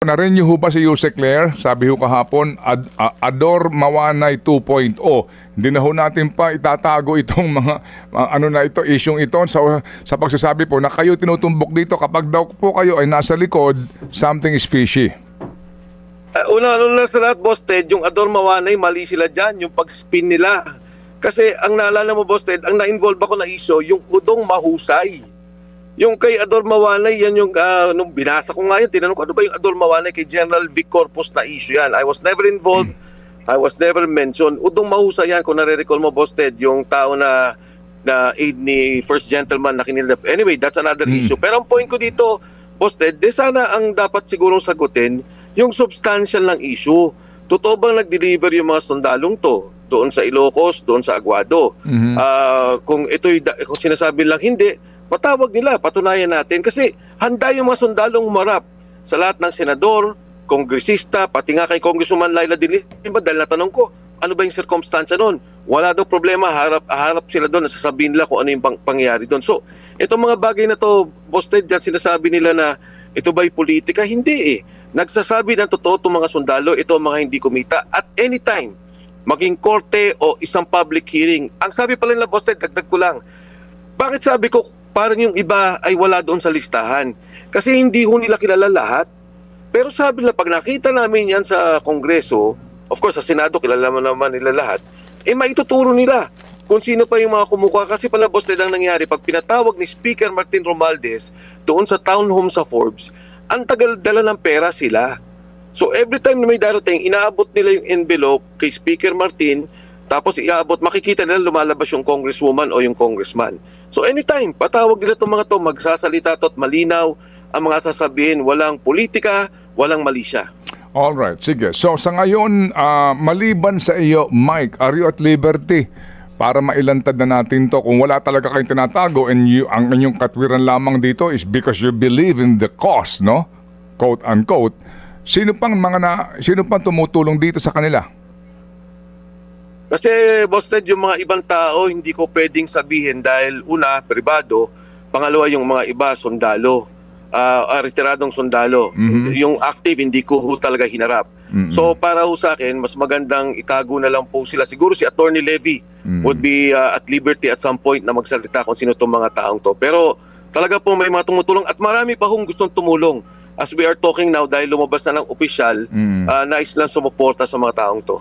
Na-renew ho ba si Yusek Claire? Sabi ho kahapon, Ador Mawanay 2.0. Hindi na ho natin pa itatago itong mga isyong ito sa pagsasabi po na kayo tinutumbok dito kapag daw po kayo ay nasa likod, something is fishy. Una sa lahat, Boss Ted, yung Ador Mawanay, mali sila dyan, yung pag-spin nila. Kasi ang naalala mo, Boss Ted, ang na-involve ako na issue, yung Udong Mahusay. Yung kay Ador Mawanay, yan yung, nung binasa ko nga yan, tinanong ko, ano ba yung Ador Mawanay kay General Vic Corpus na issue yan? I was never involved, I was never mentioned. Udong Mahusay yan, kung nare-recall mo, Boss Ted, yung tao na aid ni First Gentleman na kinilap. Anyway, that's another issue. Pero ang point ko dito, Boss Ted, sana ang dapat sigurong sagutin, yung substantial ng issue. Totoo bang nag-deliver yung mga sundalong to doon sa Ilocos, doon sa Aguado? Kung kung sinasabi lang hindi, patawag nila, patunayan natin. Kasi handa yung mga sundalong umarap sa lahat ng senador, kongresista, pati nga kay Congresswoman Laila De Lima, dahil natanong ko, ano ba yung circumstansya noon? Wala daw problema, harap sila doon, sasabihin nila kung ano yung pangyayari doon. So, itong mga bagay na to, Boss Ted, dyan sinasabi nila na ito ba'y politika? Hindi eh. Nagsasabi ng totoo itong mga sundalo, ito ang mga hindi kumita at anytime, maging korte o isang public hearing. Ang sabi pala nila, Boss Ted, dagdag ko lang, bakit sabi ko parang yung iba ay wala doon sa listahan? Kasi hindi ho nila kilala lahat. Pero sabi nila, pag nakita namin yan sa Kongreso, of course sa Senado, kilala mo naman nila lahat, maituturo nila kung sino pa yung mga kumukuha. Kasi pala, Boss Ted, ang nangyari, pag pinatawag ni Speaker Martin Romualdez doon sa town home sa Forbes, ang tagal dala ng pera sila. So every time na may darating, inaabot nila yung envelope kay Speaker Martin, tapos iaabot, makikita nila lumalabas yung congresswoman o yung congressman. So anytime, patawag nila itong mga to, magsasalita to at malinaw ang mga sasabihin, walang politika, walang mali siya. Alright, sige. So sa ngayon, maliban sa iyo, Mike, are you at liberty para mailantad na natin to? Kung wala talaga kayong tinatago and ang inyong katwiran lamang dito is because you believe in the cause, no? Quote unquote. Sino pang tumutulong dito sa kanila? Kasi, Boss Ted, yung mga ibang tao, hindi ko pwedeng sabihin dahil una, pribado, pangalawa yung mga iba, sundalo, retiradong sundalo. Yung active, hindi ko talaga hinarap. So, para ho sa akin, mas magandang itago na lang po sila. Siguro si Attorney Levy would be at liberty at some point na magsalita kung sino itong mga taong to. Pero talaga po may mga tumutulong at marami pa hong gustong tumulong. As we are talking now, dahil lumabas na ng opisyal, nais lang sumuporta sa mga taong to.